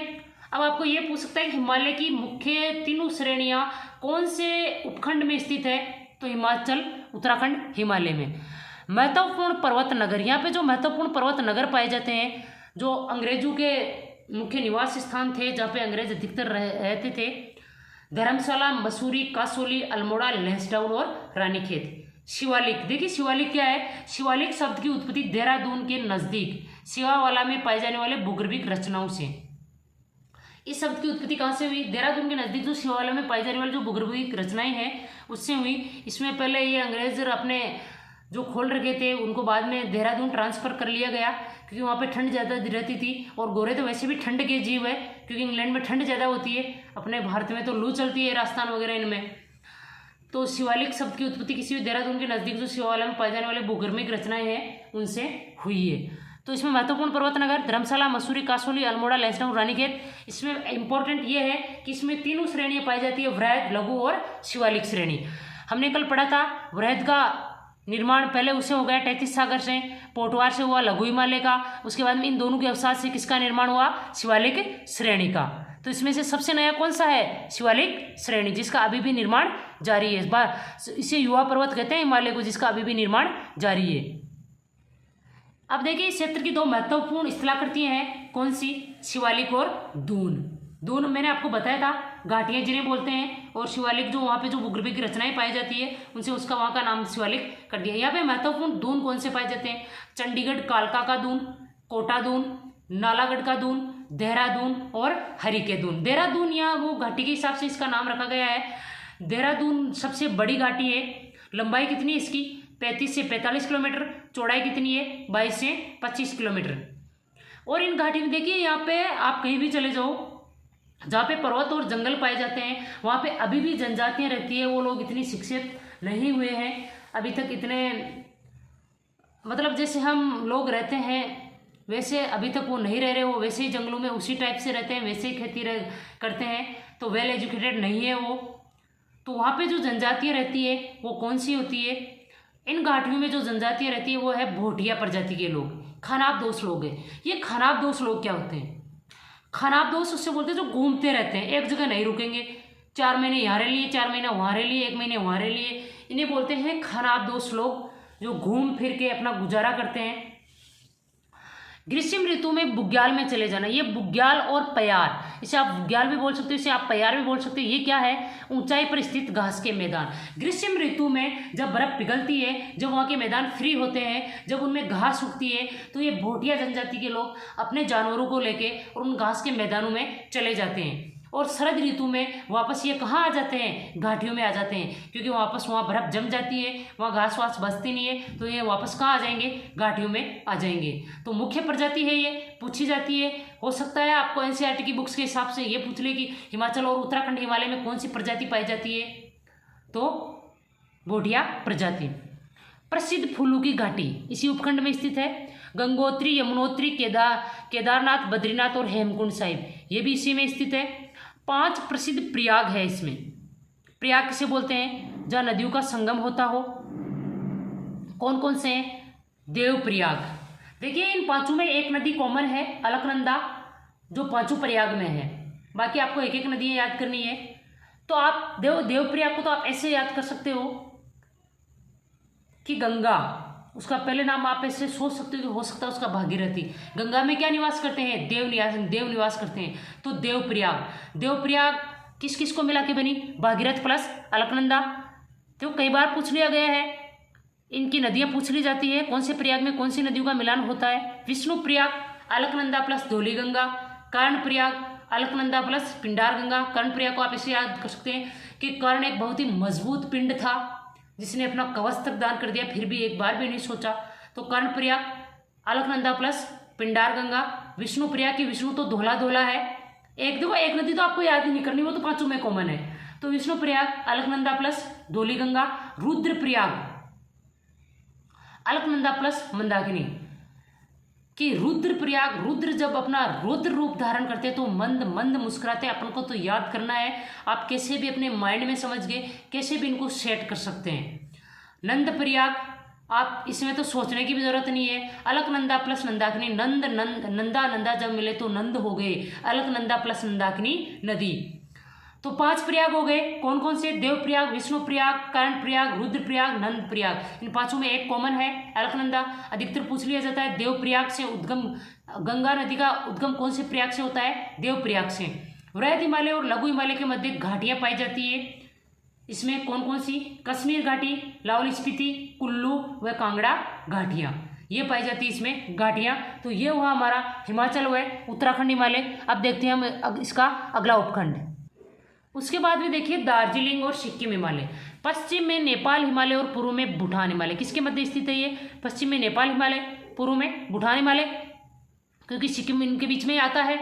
अब आपको ये पूछ सकता है कि हिमालय की मुख्य तीनों श्रेणियाँ कौन से उपखंड में स्थित है? तो हिमाचल, उत्तराखंड, हिमालय में। महत्वपूर्ण पर्वत नगर, यहाँ पे जो महत्वपूर्ण पर्वत नगर पाए जाते हैं, जो अंग्रेजों के मुख्य निवास स्थान थे, जहाँ पे अंग्रेज अधिकतर रहते थे: धर्मशाला, मसूरी, कासोली, अल्मोड़ा, लैंसडाउन और रानीखेत। शिवालिक, देखिए शिवालिक क्या है? शिवालिक शब्द की उत्पत्ति देहरादून के नजदीक सिवावाला में पाए जाने वाले भूगर्भिक रचनाओं से। इस शब्द की उत्पत्ति कहाँ से हुई? देहरादून के नजदीक जो सिवावाला में पाई जाने वाली जो भूगर्भिक रचनाएं हैं उससे हुई। इसमें पहले ये अंग्रेज अपने जो खोल रखे थे उनको बाद में देहरादून ट्रांसफर कर लिया गया, क्योंकि वहाँ पे ठंड ज़्यादा रहती थी, और गोरे तो वैसे भी ठंड के जीव है, क्योंकि इंग्लैंड में ठंड ज़्यादा होती है, अपने भारत में तो लू चलती है, राजस्थान वगैरह इनमें। तो शिवालिक शब्द की उत्पत्ति किसी भी देहरादून के नज़दीक जो शिवावाला में पाए जाने वाले भूगर्भिक रचनाएं हैं उनसे हुई है। तो इसमें महत्वपूर्ण पर्वत नगर धर्मशाला, मसूरी, कासोली, अल्मोड़ा, लैंसडाउन, रानीखेत। इसमें इंपॉर्टेंट ये है कि इसमें तीनों श्रेणियाँ पाई जाती है: वृहद, लघु और शिवालिक श्रेणी। हमने कल पढ़ा था वृहद का निर्माण पहले उससे हो गया 33 सागर से, पोटवार से हुआ लघु हिमालय का, उसके बाद में इन दोनों के अवसाद से किसका निर्माण हुआ? शिवालिक श्रेणी का। तो इसमें से सबसे नया कौन सा है? शिवालिक श्रेणी, जिसका अभी भी निर्माण जारी है। इस बार इसे युवा पर्वत कहते हैं हिमालय को, जिसका अभी भी निर्माण जारी है। अब देखिए इस क्षेत्र की दो महत्वपूर्ण स्थलाकृतियां हैं, कौन सी? शिवालिक और दून। दून मैंने आपको बताया था घाटियां जिन्हें बोलते हैं, और शिवालिक जो वहाँ पे जो भूगर्भिक रचनाएं पाई जाती है उनसे उसका वहाँ का नाम शिवालिक कर दिया। यहाँ पे महत्वपूर्ण दून कौन से पाए जाते हैं? चंडीगढ़ कालका का दून, कोटा दून, नालागढ़ का दून, देहरादून और हरिके दून। देहरादून यहाँ वो घाटी के हिसाब से इसका नाम रखा गया है। देहरादून सबसे बड़ी घाटी है। लंबाई कितनी है इसकी? 35 से 45 किलोमीटर। चौड़ाई कितनी है? 22 से 25 किलोमीटर। और इन घाटी में देखिए यहाँ पे आप कहीं भी चले जाओ जहाँ पे पर्वत और जंगल पाए जाते हैं वहाँ पे अभी भी जनजातियाँ रहती है। वो लोग इतनी शिक्षित नहीं हुए हैं अभी तक, इतने मतलब जैसे हम लोग रहते हैं वैसे अभी तक वो नहीं रह रहे। वो वैसे ही जंगलों में उसी टाइप से रहते हैं, वैसे ही खेती करते हैं, तो वेल एजुकेटेड नहीं है वो। तो वहाँ पे जो जनजातियाँ रहती है वो कौन सी होती है? इन घाटियों में जो जनजातियाँ रहती है वो है भोटिया प्रजाति के लोग, खानाबदोश लोग हैं। ये खानाबदोश लोग क्या होते हैं? खानाबदोश उससे बोलते हैं जो घूमते रहते हैं, एक जगह नहीं रुकेंगे। 4 महीने यहाँ रह लिए, 4 महीने वहाँ रह लिए, 1 महीने वहाँ रह लिए। इन्हें बोलते हैं खानाबदोश लोग, जो घूम फिर के अपना गुजारा करते हैं। ग्रीष्म ऋतु में बुग्याल में चले जाना, ये बुग्याल और पयार, इसे आप बुग्याल भी बोल सकते हो, इसे आप पयार भी बोल सकते हो। ये क्या है? ऊंचाई पर स्थित घास के मैदान। ग्रीष्म ऋतु में जब बर्फ पिघलती है, जब वहाँ के मैदान फ्री होते हैं, जब उनमें घास उगती है, तो ये भोटिया जनजाति के लोग अपने जानवरों को लेके और उन घास के मैदानों में चले जाते हैं। और शरद ऋतु में वापस ये कहाँ आ जाते हैं? घाटियों में आ जाते हैं, क्योंकि वापस वहाँ बर्फ जम जाती है, वहाँ घास वास बचती नहीं है, तो ये वापस कहाँ आ जाएंगे? घाटियों में आ जाएंगे। तो मुख्य प्रजाति है, ये पूछी जाती है। हो सकता है आपको एनसीईआरटी की बुक्स के हिसाब से ये पूछ ले कि हिमाचल और उत्तराखंड हिमालय में कौन सी प्रजाति पाई जाती है, तो भोटिया प्रजाति। प्रसिद्ध फूलों की घाटी इसी उपखंड में स्थित है। गंगोत्री, यमुनोत्री, केदारनाथ, बद्रीनाथ और हेमकुंड साहिब, ये भी इसी में स्थित है। 5 प्रसिद्ध प्रयाग है इसमें। प्रयाग किसे बोलते हैं? जहाँ नदियों का संगम होता हो। कौन कौन से हैं? देव प्रयाग। देखिए इन 5 में एक नदी कॉमन है, अलकनंदा, जो 5 प्रयाग में है। बाकी आपको एक एक नदियाँ याद करनी है। तो आप देव प्रयाग को तो आप ऐसे याद कर सकते हो कि गंगा, उसका पहले नाम आप ऐसे सोच सकते हो कि हो सकता है उसका भागीरथी। गंगा में क्या निवास करते हैं? देव निवास करते हैं। तो देवप्रयाग किस किस को मिला के बनी? भागीरथ प्लस अलकनंदा। तो कई बार पूछ लिया गया है, इनकी नदियां पूछ ली जाती है, कौन से प्रयाग में कौन सी नदियों का मिलान होता है। विष्णु प्रयाग अलकनंदा प्लस धौली गंगा। कर्ण प्रयाग अलकनंदा प्लस पिंडार गंगा। कर्ण प्रयाग को आप इसे याद कर सकते हैं कि कर्ण एक बहुत ही मजबूत पिंड था, जिसने अपना कवच तक दान कर दिया, फिर भी एक बार भी नहीं सोचा। तो कर्ण प्रयाग अलकनंदा प्लस पिंडार गंगा। विष्णु प्रयाग की विष्णु तो धौला है, एक देखो एक नदी तो आपको याद ही नहीं करनी, वो तो 5 में कॉमन है। तो विष्णु प्रयाग अलकनंदा प्लस धौली गंगा। रुद्र प्रयाग अलकनंदा प्लस मंदाकिनी। कि रुद्र प्रयाग, रुद्र जब अपना रुद्र रूप धारण करते हैं तो मंद मंद मुस्कुराते हैं। अपन को तो याद करना है, आप कैसे भी अपने माइंड में समझ गए, कैसे भी इनको सेट कर सकते हैं। नंद प्रयाग, आप इसमें तो सोचने की भी जरूरत नहीं है। अलकनंदा प्लस नंदाकिनी। नंदा जब मिले तो नंद हो गए, अलकनंदा प्लस नंदाकिनी नदी। तो 5 प्रयाग हो गए। कौन कौन से? देव प्रयाग, विष्णु प्रयाग, कर्ण प्रयाग, रुद्र प्रयाग, नंद प्रयाग। इन 5 में एक कॉमन है, अलकनंदा। अधिकतर पूछ लिया जाता है देव प्रयाग से उद्गम, गंगा नदी का उद्गम कौन से प्रयाग से होता है? देव प्रयाग से। वृहद हिमालय और लघु हिमालय के मध्य घाटियां पाई जाती है। इसमें कौन कौन सी? कश्मीर घाटी, लाहौल स्पीति, कुल्लू व कांगड़ा घाटियां, ये पाई जाती है इसमें घाटियां। तो ये हुआ हमारा हिमाचल व उत्तराखंड हिमालय। अब देखते हैं हम इसका अगला उपखंड। उसके बाद में देखिए दार्जिलिंग और सिक्किम हिमालय। पश्चिम में नेपाल हिमालय और पूर्व में भूटान हिमालय। किसके मध्य स्थित है ये? पश्चिम में नेपाल हिमालय, पूर्व में भूटान हिमालय, क्योंकि सिक्किम इनके बीच में आता है।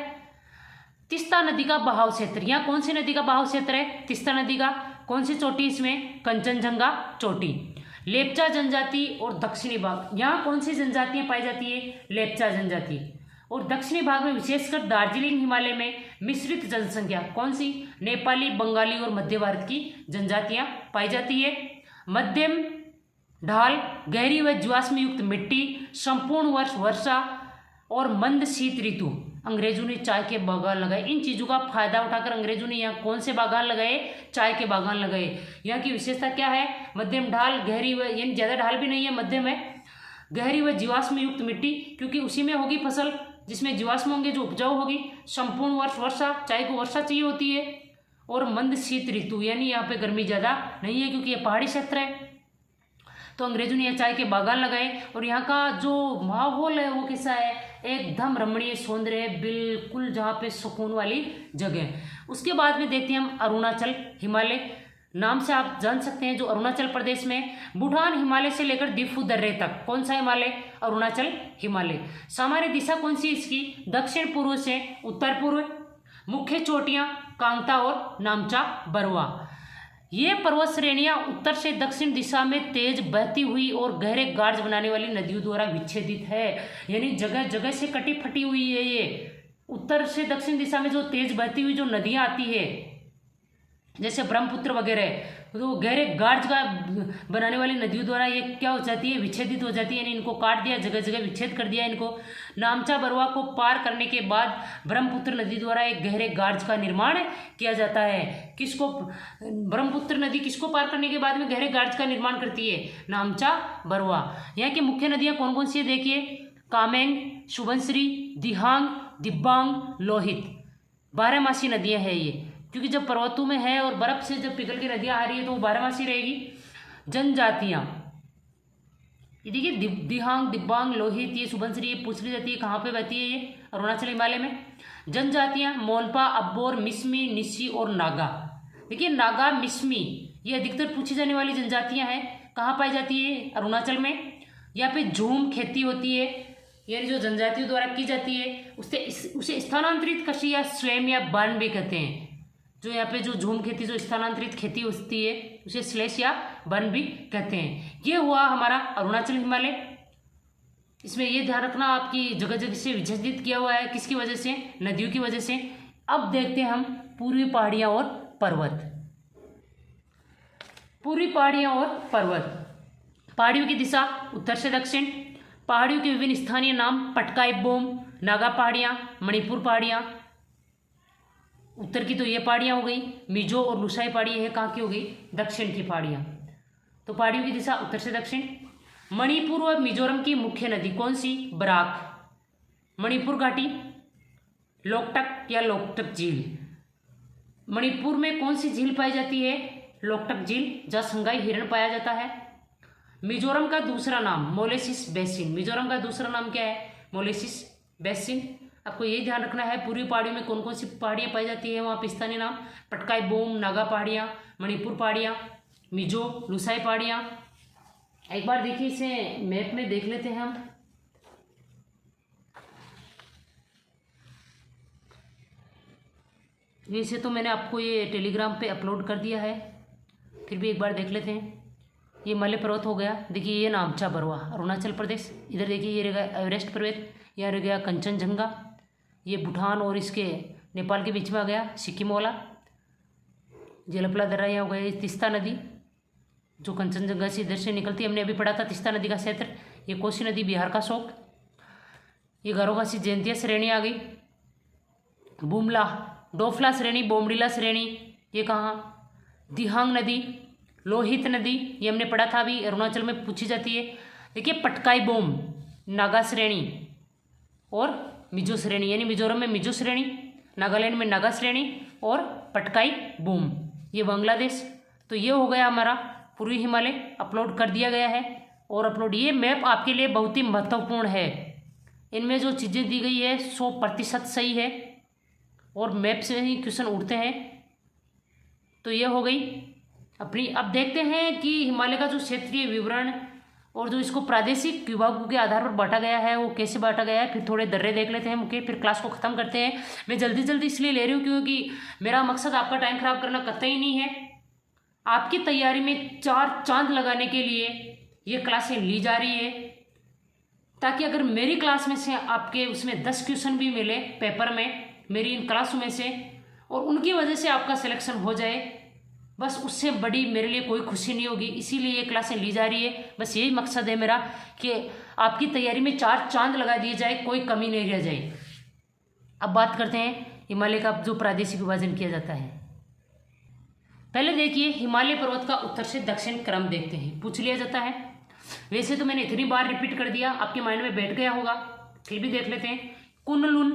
तीस्ता नदी का बहाव क्षेत्र, यहाँ कौन सी नदी का बहाव क्षेत्र है? तीस्ता नदी का। कौन सी चोटी इसमें? कंचनजंगा चोटी। लेप्चा जनजाति और दक्षिणी भाग, यहाँ कौन सी जनजातियां पाई जाती है? लेप्चा जनजाति। और दक्षिणी भाग में विशेषकर दार्जिलिंग हिमालय में मिश्रित जनसंख्या, कौन सी? नेपाली, बंगाली और मध्य भारत की जनजातियां पाई जाती है। मध्यम ढाल, गहरी व ज्वास्म युक्त मिट्टी, संपूर्ण वर्ष वर्षा और मंद शीत ऋतु। अंग्रेजों ने चाय के बागान लगाए। इन चीज़ों का फायदा उठाकर अंग्रेजों ने यहाँ कौन से बागान लगाए? चाय के बागान लगाए। यहाँ की विशेषता क्या है? मध्यम ढाल, गहरी व, यानी ज़्यादा ढाल भी नहीं है, मध्यम है। गहरी व जीवाश्म युक्त मिट्टी, क्योंकि उसी में होगी फसल जिसमें जीवाश्म होंगे, जो उपजाऊ होगी। संपूर्ण वर्ष वर्षा, चाय को वर्षा चाहिए होती है। और मंद शीत ऋतु, यानी यहाँ पे गर्मी ज़्यादा नहीं है क्योंकि ये पहाड़ी क्षेत्र है। तो अंग्रेजों ने यहाँ चाय के बागान लगाए। और यहाँ का जो माहौल है वो कैसा है? एकदम रमणीय सौंदर्य है, बिल्कुल जहाँ पे सुकून वाली जगह। उसके बाद में देखते हैं हम अरुणाचल हिमालय। नाम से आप जान सकते हैं जो अरुणाचल प्रदेश में भूटान हिमालय से लेकर दिफू दर्रे तक। कौन सा हिमालय? अरुणाचल हिमालय। सामान्य दिशा कौन सी इसकी? दक्षिण पूर्व से उत्तर पूर्व। मुख्य चोटियां कांगता और नामचा बरवा। ये पर्वत श्रेणियां उत्तर से दक्षिण दिशा में तेज बहती हुई और गहरे गार्ज बनाने वाली नदियों द्वारा विच्छेदित है, यानी जगह जगह से कटी फटी हुई है। ये उत्तर से दक्षिण दिशा में जो तेज बहती हुई जो नदियां आती है, जैसे ब्रह्मपुत्र वगैरह, तो गहरे गार्ज का बनाने वाली नदियों द्वारा ये क्या हो जाती है? विच्छेदित हो जाती है, यानी इनको काट दिया, जगह जगह विच्छेद कर दिया इनको। नामचा बरवा को पार करने के बाद ब्रह्मपुत्र नदी द्वारा एक गहरे गार्ज का निर्माण किया जाता है। किसको? ब्रह्मपुत्र नदी किसको पार करने के बाद में गहरे गार्ज का निर्माण करती है? नामचा बरवा। यहाँ की मुख्य नदियाँ कौन कौन सी है? देखिए कामेंग, सुबनसिरी, दिहांग, दिबांग, लोहित। 12मासी नदियाँ हैं ये, क्योंकि जब पर्वतों में है और बर्फ से जब पिघल के नदियाँ आ रही है तो वो 12मासी रहेगी। जनजातियाँ, ये देखिए दिहांग, दिबांग, लोहित, ये सुबनसिरी, ये पूछ ली जाती है कहाँ पे बहती है, ये अरुणाचल हिमालय में। जनजातियाँ मोनपा, अब्बोर, मिसमी, निसी और नागा। देखिए नागा, मिसमी ये अधिकतर पूछी जाने वाली जनजातियाँ हैं। कहाँ पाई जाती है? अरुणाचल में। यहाँ पे झूम खेती होती है, यानी जो जनजातियों द्वारा की जाती है उसे स्थानांतरित कृषि या स्वयं या वन भी कहते हैं। जो यहाँ पे जो झूम खेती, जो स्थानांतरित खेती होती है उसे स्लेश या वन भी कहते हैं। ये हुआ हमारा अरुणाचल हिमालय। इसमें ये ध्यान रखना आपकी जगह जगह से विभाजित किया हुआ है, किसकी वजह से? नदियों की वजह से। अब देखते हैं हम पूर्वी पहाड़ियाँ और पर्वत। पूर्वी पहाड़ियाँ और पर्वत। पहाड़ियों की दिशा उत्तर से दक्षिण। पहाड़ियों के विभिन्न स्थानीय नाम पटकाई बोम, नागा पहाड़ियाँ, मणिपुर पहाड़ियाँ। उत्तर की तो ये पहाड़ियाँ हो गई। मिजो और लुसाई पहाड़ी है कहाँ की हो गई? दक्षिण की पहाड़ियाँ। तो पहाड़ियों की दिशा उत्तर से दक्षिण। मणिपुर और मिजोरम की मुख्य नदी कौन सी? बराक। मणिपुर घाटी, लोकटक या लोकटक झील। मणिपुर में कौन सी झील पाई जाती है? लोकटक झील, जहाँ संगाई हिरण पाया जाता है। मिजोरम का दूसरा नाम मोलेसिस बेसिन। मिजोरम का दूसरा नाम क्या है? Molasses basin. आपको ये ध्यान रखना है पूर्वी पहाड़ियों में कौन कौन सी पहाड़ियाँ पाई जाती है। वहाँ पे स्थानीय नाम पटकाई बोम, नागा पहाड़ियाँ, मणिपुर पहाड़ियाँ, मिजो, लुसाई पहाड़ियाँ। एक बार देखिए इसे मैप में देख लेते हैं हम। वैसे तो मैंने आपको ये टेलीग्राम पे अपलोड कर दिया है, फिर भी एक बार देख लेते हैं। ये हिमालय पर्वत हो गया। देखिए ये नामचा बरवा, अरुणाचल प्रदेश। इधर देखिए ये रह गया एवरेस्ट पर्वत, यहाँ रह गया कंचनजंगा। ये भूटान और इसके नेपाल के बीच में आ गया सिक्किम वाला। जेलपला दर्रा यहाँ हो गया। ये तीस्ता नदी जो कंचनजंगा से इधर से निकलती है, हमने अभी पढ़ा था तीस्ता नदी का क्षेत्र। ये कोसी नदी बिहार का शोक। ये गारोगासी जयंतिया श्रेणी आ गई। बुमला, डोफला श्रेणी, बोमडीला श्रेणी, ये कहाँ? दिहांग नदी, लोहित नदी, ये हमने पढ़ा था अभी, अरुणाचल में पूछी जाती है। देखिए पटकाई बोम, नागा श्रेणी और मिजो श्रेणी, यानी मिजोरम में मिजो श्रेणी, नागालैंड में नागा श्रेणी और पटकाई बोम, ये बांग्लादेश। तो ये हो गया हमारा पूर्वी हिमालय, अपलोड कर दिया गया है। और अपलोड ये मैप आपके लिए बहुत ही महत्वपूर्ण है। इनमें जो चीज़ें दी गई है 100% सही है और मैप से ही क्वेश्चन उठते हैं। तो ये हो गई अपनी। अब देखते हैं कि हिमालय का जो क्षेत्रीय विवरण और जो इसको प्रादेशिक विभागों के आधार पर बांटा गया है वो कैसे बांटा गया है। फिर थोड़े दर्रे देख लेते हैं मुझे, फिर क्लास को ख़त्म करते हैं। मैं जल्दी जल्दी इसलिए ले रही हूँ क्योंकि मेरा मकसद आपका टाइम खराब करना कतई नहीं है। आपकी तैयारी में 4 चांद लगाने के लिए ये क्लासें ली जा रही है, ताकि अगर मेरी क्लास में से आपके उसमें 10 क्वेश्चन भी मिले पेपर में मेरी इन क्लासों में से, और उनकी वजह से आपका सिलेक्शन हो जाए, बस उससे बड़ी मेरे लिए कोई खुशी नहीं होगी। इसीलिए ये क्लासें ली जा रही है। बस यही मकसद है मेरा कि आपकी तैयारी में 4 चांद लगा दिए जाए, कोई कमी नहीं रह जाए। अब बात करते हैं हिमालय का जो प्रादेशिक विभाजन किया जाता है। पहले देखिए हिमालय पर्वत का उत्तर से दक्षिण क्रम देखते हैं, पूछ लिया जाता है। वैसे तो मैंने इतनी बार रिपीट कर दिया, आपके माइंड में बैठ गया होगा, फिर भी देख लेते हैं। कुनलुन,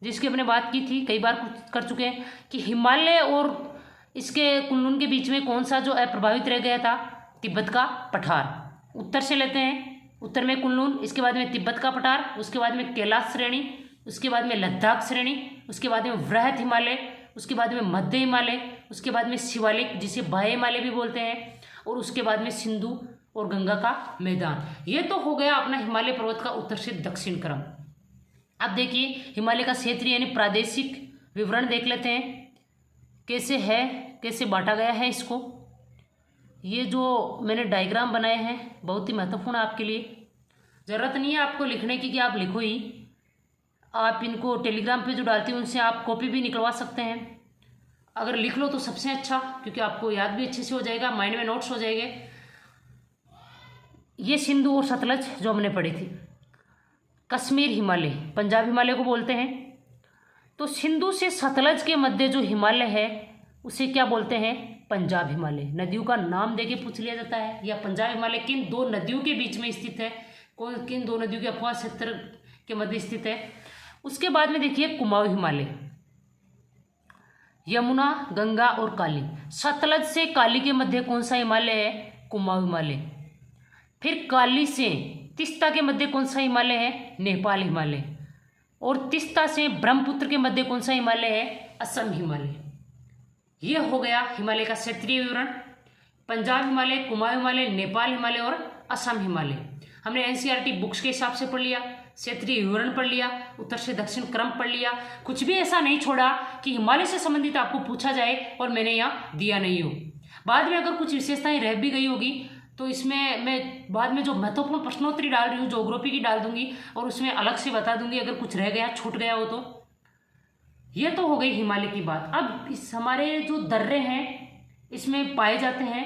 जिसकी हमने बात की थी, कई बार कर चुके हैं कि हिमालय और इसके कुनलुन के बीच में कौन सा जो अप्रभावित रह गया था? तिब्बत का पठार। उत्तर से लेते हैं, उत्तर में कुनलुन, इसके बाद में तिब्बत का पठार, उसके बाद में कैलाश श्रेणी, उसके बाद में लद्दाख श्रेणी, उसके बाद में वृहत हिमालय, उसके बाद में मध्य हिमालय, उसके बाद में शिवालिक जिसे बाह्य हिमालय भी बोलते हैं, और उसके बाद में सिंधु और गंगा का मैदान। ये तो हो गया अपना हिमालय पर्वत का उत्तर से दक्षिण क्रम। अब देखिए हिमालय का क्षेत्रीय यानी प्रादेशिक विवरण देख लेते हैं कैसे है, कैसे बांटा गया है इसको। ये जो मैंने डायग्राम बनाए हैं बहुत ही महत्वपूर्ण है आपके लिए। ज़रूरत नहीं है आपको लिखने की कि आप लिखो ही, आप इनको टेलीग्राम पे जो डालती हूँ उनसे आप कॉपी भी निकलवा सकते हैं। अगर लिख लो तो सबसे अच्छा, क्योंकि आपको याद भी अच्छे से हो जाएगा, माइंड में नोट्स हो जाएंगे। ये सिंधु और सतलज जो हमने पढ़ी थी। कश्मीर हिमालय, पंजाब हिमालय को बोलते हैं। तो सिंधु से सतलज के मध्य जो हिमालय है उसे क्या बोलते हैं? पंजाब हिमालय। नदियों का नाम देके पूछ लिया जाता है, या पंजाब हिमालय किन 2 नदियों के बीच में स्थित है? कौन किन दो नदियों के अपवाह क्षेत्र के मध्य स्थित है। उसके बाद में देखिए कुमाऊं हिमालय, यमुना, गंगा और काली, सतलज से काली के मध्य कौन सा हिमालय है? कुमाऊं हिमालय। फिर काली से तीस्ता के मध्य कौन सा हिमालय है? नेपाल हिमालय। और तीस्ता से ब्रह्मपुत्र के मध्य कौन सा हिमालय है? असम हिमालय। यह हो गया हिमालय का क्षेत्रीय विवरण। पंजाब हिमालय, कुमाऊं हिमालय, नेपाल हिमालय और असम हिमालय हमने एनसीईआरटी बुक्स के हिसाब से पढ़ लिया, क्षेत्रीय विवरण पढ़ लिया, उत्तर से दक्षिण क्रम पढ़ लिया। कुछ भी ऐसा नहीं छोड़ा कि हिमालय से संबंधित आपको पूछा जाए और मैंने यहाँ दिया नहीं हो। बाद में अगर कुछ विशेषताएं रह भी गई होगी तो इसमें मैं बाद में जो महत्वपूर्ण प्रश्नोत्तरी डाल रही हूँ ज्योग्राफी की डाल दूंगी और उसमें अलग से बता दूंगी अगर कुछ रह गया छूट गया हो तो। ये तो हो गई हिमालय की बात। अब इस हमारे जो दर्रे हैं इसमें पाए जाते हैं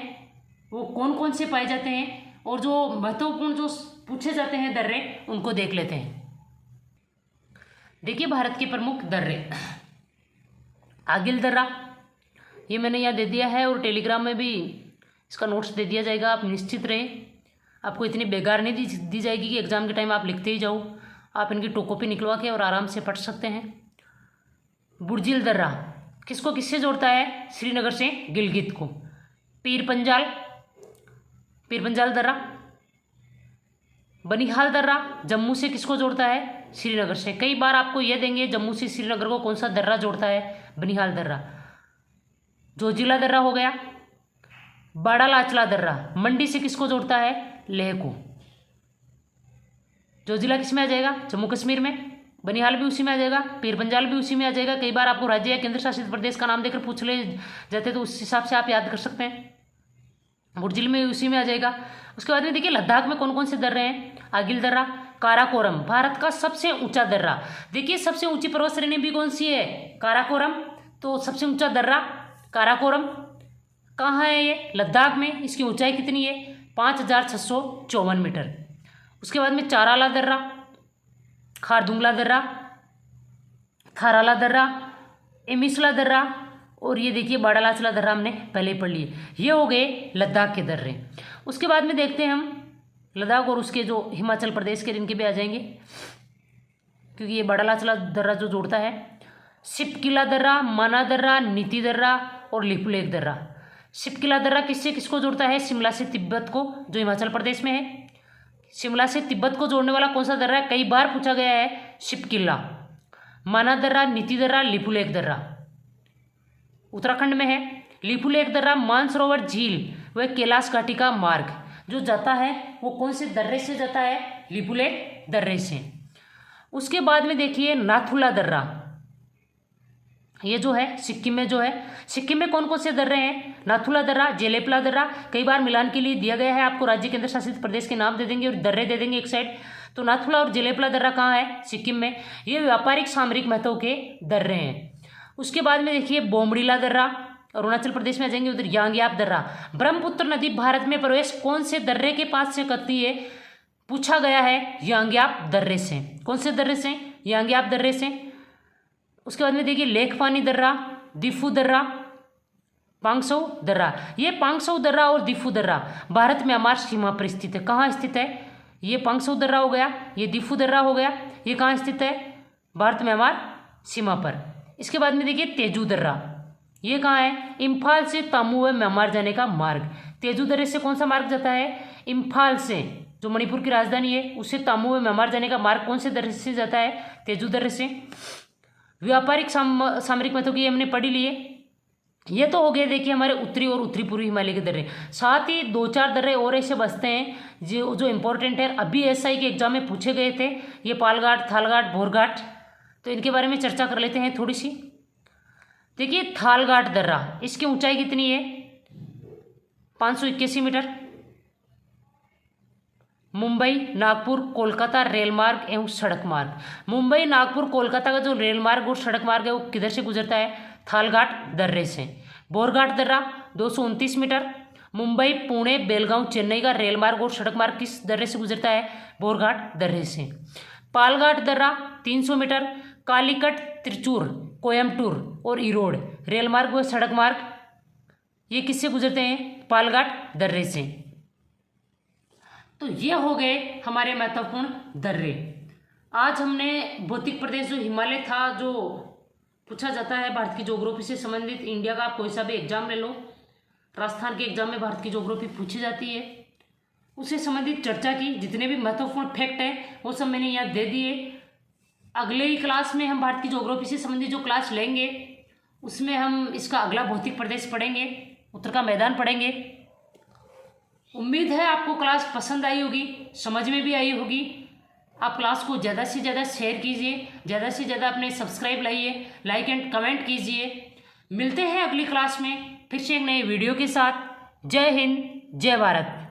वो कौन कौन से पाए जाते हैं और जो महत्वपूर्ण जो पूछे जाते हैं दर्रे उनको देख लेते हैं। देखिए भारत के प्रमुख दर्रे, आगिल दर्रा, ये मैंने यहाँ दे दिया है और टेलीग्राम में भी इसका नोट्स दे दिया जाएगा। आप निश्चित रहे, आपको इतनी बेकार नहीं दी जाएगी कि एग्जाम के टाइम आप लिखते ही जाओ। आप इनकी टोकॉपी निकलवा के और आराम से पढ़ सकते हैं। बुर्जिल दर्रा किसको किससे जोड़ता है? श्रीनगर से गिलगित को। पीर पंजाल दर्रा। बनिहाल दर्रा जम्मू से किसको जोड़ता है? श्रीनगर से। कई बार आपको यह देंगे जम्मू से श्रीनगर को कौन सा दर्रा जोड़ता है? बनिहाल दर्रा। जोजिला दर्रा हो गया। बाड़ा लाचला दर्रा मंडी से किसको जोड़ता है? लेह को। जोजिला किस में आ जाएगा? जम्मू कश्मीर में। बनिहाल भी उसी में आ जाएगा, पीर पंजाल भी उसी में आ जाएगा। कई बार आपको राज्य या केंद्र शासित प्रदेश का नाम देकर पूछ ले जाते तो उस हिसाब से आप याद कर सकते हैं। बुर्जिल में उसी में आ जाएगा। उसके बाद में देखिए लद्दाख में कौन कौन से दर्रे हैं? आगिल दर्रा, काराकोरम, भारत का सबसे ऊंचा दर्रा। देखिए सबसे ऊंची पर्वत श्रेणी भी कौन सी है? काराकोरम। तो सबसे ऊंचा दर्रा काराकोरम कहाँ है? ये लद्दाख में। इसकी ऊंचाई कितनी है? 5654 मीटर। उसके बाद में चाराला दर्रा, खारदुंगला दर्रा, थाराला दर्रा, एमिसला दर्रा और ये देखिए बाड़ालाचला दर्रा हमने पहले ही पढ़ लिए। ये हो गए लद्दाख के दर्रे। उसके बाद में देखते हैं हम लद्दाख और उसके जो हिमाचल प्रदेश के जिनके भी आ जाएंगे क्योंकि ये बाड़ालाचला दर्रा जो जोड़ता है। शिपकिला दर्रा, माना दर्रा, नीति दर्रा और लिपुलेख दर्रा। शिपकिला दर्रा किससे किसको जोड़ता है? शिमला से तिब्बत को, जो हिमाचल प्रदेश में है। शिमला से तिब्बत को जोड़ने वाला कौन सा दर्रा है? कई बार पूछा गया है, शिपकिला। माना दर्रा, नीति दर्रा, लिपुलेख दर्रा उत्तराखंड में है। लिपुलेख दर्रा मानसरोवर झील व कैलाश घाटी का मार्ग जो जाता है वो कौन से दर्रे से जाता है? लिपुलेख दर्रे से। उसके बाद में देखिए नाथुला दर्रा, ये जो है सिक्किम में जो है। सिक्किम में कौन कौन से दर्रे हैं? नाथुला दर्रा, जेलेपला दर्रा। कई बार मिलान के लिए दिया गया है आपको, राज्य केंद्र शासित प्रदेश के नाम दे देंगे और दर्रे दे देंगे एक साइड। तो नाथुला और जेलेपला दर्रा कहाँ है? सिक्किम में। ये व्यापारिक सामरिक महत्व के दर्रे हैं। उसके बाद में देखिए बोमडीला दर्रा, अरुणाचल प्रदेश में आ जाएंगे उधर। यांग्याप दर्रा, ब्रह्मपुत्र नदी भारत में प्रवेश कौन से दर्रे के पास से करती है? पूछा गया है यांग्याप दर्रे से। कौन से दर्रे से? यांग्याप दर्रे से। उसके बाद में देखिए लेखपानी दर्रा, दिफू दर्रा, पांगसौ दर्रा। ये पांगसौ दर्रा और दिफू दर्रा भारत म्यांमार सीमा पर स्थित है। कहाँ स्थित है? ये पांगसौ दर्रा हो गया, ये दिफू दर्रा हो गया। ये कहाँ स्थित है? भारत म्यांमार सीमा पर। इसके बाद में देखिए तेजू दर्रा, ये कहाँ है? इम्फाल से तामू व म्यांमार जाने का मार्ग। तेजू दर्रे से कौन सा मार्ग जाता है? इम्फाल से, जो मणिपुर की राजधानी है, उससे तामू व म्यांमार जाने का मार्ग कौन से दर्रे से जाता है? तेजू दर्रे से। व्यापारिक सामरिक महत्व की हमने पढ़ी लिए। ये तो हो गए देखिए हमारे उत्तरी और उत्तरी पूर्वी हिमालय के दर्रे। साथ ही दो चार दर्रे और ऐसे बसते हैं जो इंपॉर्टेंट है, अभी एसआई के एग्जाम में पूछे गए थे। ये पालघाट, थालघाट, भोरघाट, तो इनके बारे में चर्चा कर लेते हैं थोड़ी सी। देखिए थालघाट दर्रा, इसकी ऊंचाई कितनी है? 581 मीटर। मुंबई, नागपुर, कोलकाता रेल मार्ग एवं सड़क मार्ग। मुंबई, नागपुर, कोलकाता का जो रेल मार्ग और सड़क मार्ग है वो किधर से गुजरता है? थालघाट दर्रे से। बोरघाट दर्रा 229 मीटर। मुंबई, पुणे, बेलगांव, चेन्नई का रेल मार्ग और सड़क मार्ग किस दर्रे से गुजरता है? बोरघाट दर्रे से। पालघाट दर्रा 300 मीटर। कालीकट, त्रिचूर, कोयम्बटूर और ईरोड रेल मार्ग व सड़क मार्ग ये किससे गुजरते हैं? पालघाट दर्रे से। तो ये हो गए हमारे महत्वपूर्ण दर्रे। आज हमने भौतिक प्रदेश जो हिमालय था, जो पूछा जाता है भारत की ज्योग्राफी से संबंधित, इंडिया का आप कोई सा भी एग्जाम ले लो, राजस्थान के एग्जाम में भारत की ज्योग्राफी पूछी जाती है, उससे संबंधित चर्चा की। जितने भी महत्वपूर्ण फैक्ट हैं वो सब मैंने यहाँ दे दिए। अगले ही क्लास में हम भारत की ज्योग्राफी से संबंधित जो क्लास लेंगे उसमें हम इसका अगला भौतिक प्रदेश पढ़ेंगे, उत्तर का मैदान पढ़ेंगे। उम्मीद है आपको क्लास पसंद आई होगी, समझ में भी आई होगी। आप क्लास को ज़्यादा से ज़्यादा शेयर कीजिए, ज़्यादा से ज़्यादा अपने सब्सक्राइब लाइए, लाइक एंड कमेंट कीजिए। मिलते हैं अगली क्लास में फिर से एक नए वीडियो के साथ। जय हिंद, जय भारत।